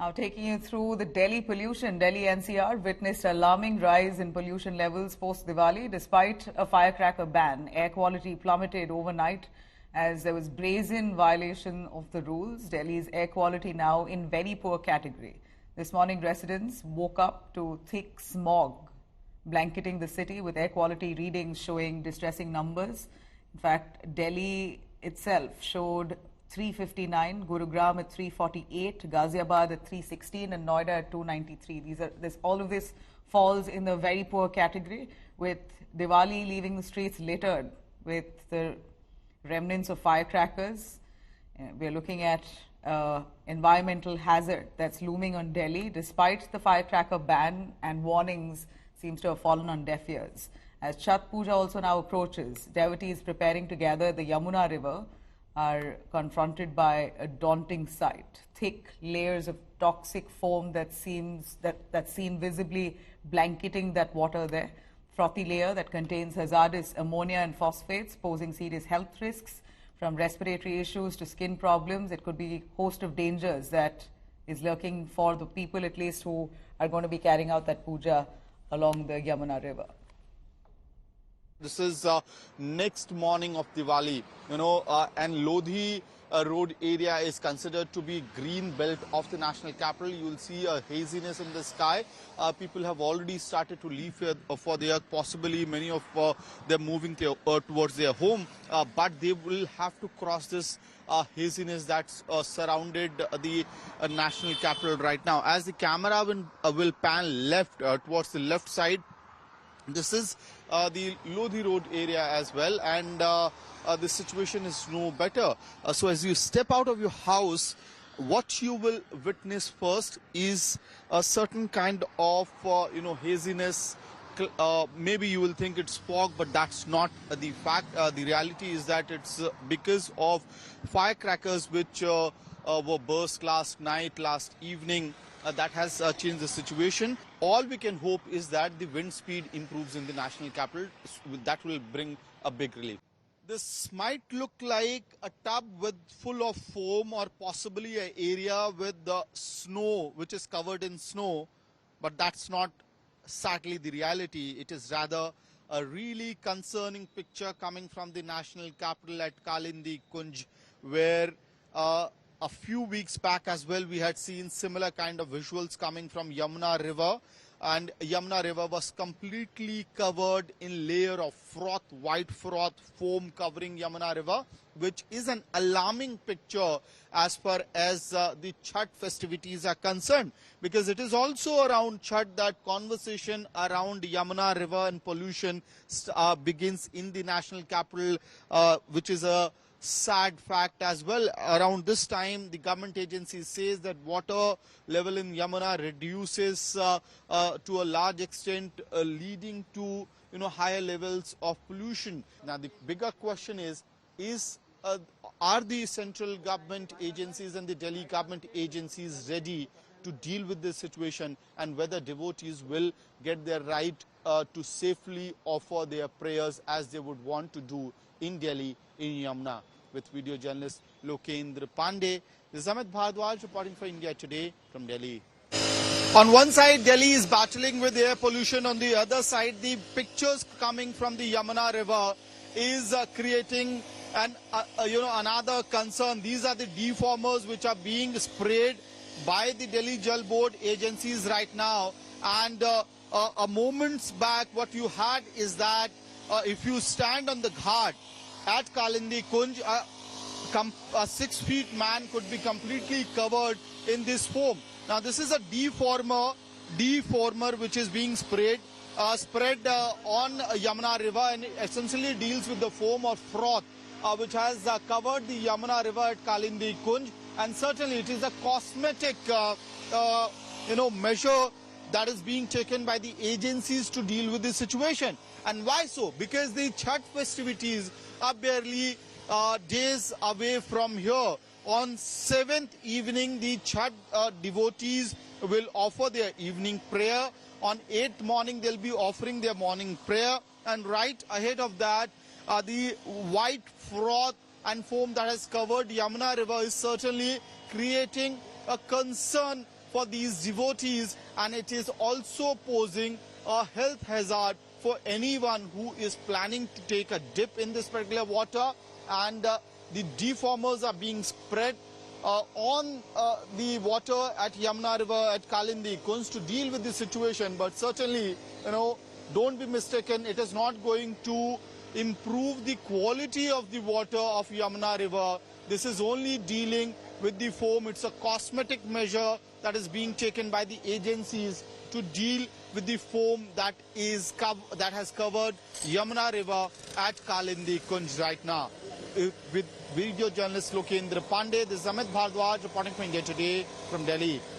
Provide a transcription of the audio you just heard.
Now taking you through the Delhi pollution, Delhi NCR witnessed alarming rise in pollution levels post-Diwali. Despite a firecracker ban, air quality plummeted overnight as there was brazen violation of the rules. Delhi's air quality now in very poor category. This morning residents woke up to thick smog blanketing the city with air quality readings showing distressing numbers. In fact, Delhi itself showed 359, Gurugram at 348, Ghaziabad at 316 and Noida at 293. All of this falls in the very poor category, with Diwali leaving the streets littered with the remnants of firecrackers. We're looking at environmental hazard that's looming on Delhi, despite the firecracker ban and warnings seems to have fallen on deaf ears. As Chhat Puja also now approaches, devotees preparing to gather the Yamuna river are confronted by a daunting sight. Thick layers of toxic foam that's seen visibly blanketing that water there. Frothy layer that contains hazardous ammonia and phosphates, posing serious health risks from respiratory issues to skin problems. It could be a host of dangers that is lurking for the people, at least, who are going to be carrying out that puja along the Yamuna river. This is next morning of Diwali, and Lodhi road area is considered to be green belt of the national capital. You will see a haziness in the sky. People have already started to leave here for their, possibly many of them moving towards their home, but they will have to cross this haziness that's surrounded the national capital right now. As the camera will pan left towards the left side, this is the Lodhi road area as well, and the situation is no better. So as you step out of your house, what you will witness first is a certain kind of haziness. Maybe you will think it's fog, but that's not the fact. The reality is that it's because of firecrackers which were burst last evening. That has changed the situation. All we can hope is that the wind speed improves in the national capital. That will bring a big relief. This might look like a tub full of foam, or possibly an area with the snow, which is covered in snow, but that's not sadly the reality. It is rather a really concerning picture coming from the national capital at Kalindi Kunj, where a few weeks back as well, we had seen similar kind of visuals coming from Yamuna river, and Yamuna river was completely covered in layer of froth, white froth foam covering Yamuna river, which is an alarming picture as far as the Chhat festivities are concerned, because it is also around Chhat that conversation around Yamuna river and pollution begins in the national capital, which is a sad fact as well. Around this time, the government agency says that water level in Yamuna reduces to a large extent, leading to higher levels of pollution. Now the bigger question is are the central government agencies and the Delhi government agencies ready to deal with this situation, and whether devotees will get their right to safely offer their prayers as they would want to do in Delhi, in Yamuna. With video journalist Lokendra Pandey, this is Amit Bhardwaj reporting for India Today from Delhi. On one side, Delhi is battling with air pollution. On the other side, the pictures coming from the Yamuna river is creating another concern. These are the deformers which are being sprayed by the Delhi Jal Board agencies right now. And a moments back, what you had is that if you stand on the ghat at Kalindi Kunj, a 6 feet man could be completely covered in this foam. Now this is a deformer which is being spread on Yamuna river, and essentially deals with the foam or froth which has covered the Yamuna river at Kalindi Kunj. And certainly it is a cosmetic measure that is being taken by the agencies to deal with this situation. And why so? Because the Chhat festivities are barely days away from here. On 7th evening, the Chhat devotees will offer their evening prayer. On 8th morning, they'll be offering their morning prayer. And right ahead of that, the white froth and foam that has covered Yamuna river is certainly creating a concern for these devotees, and it is also posing a health hazard for anyone who is planning to take a dip in this particular water. And the deformers are being spread on the water at Yamuna River, at Kalindi, Kunj, to deal with the situation. But certainly, don't be mistaken, it is not going to improve the quality of the water of Yamuna River. This is only dealing with the foam. It's a cosmetic measure that is being taken by the agencies to deal with the foam that has covered Yamuna River at Kalindi, Kunj right now. With video journalist Lokendra Pandey, this is Amit Bhardwaj reporting for India Today from Delhi.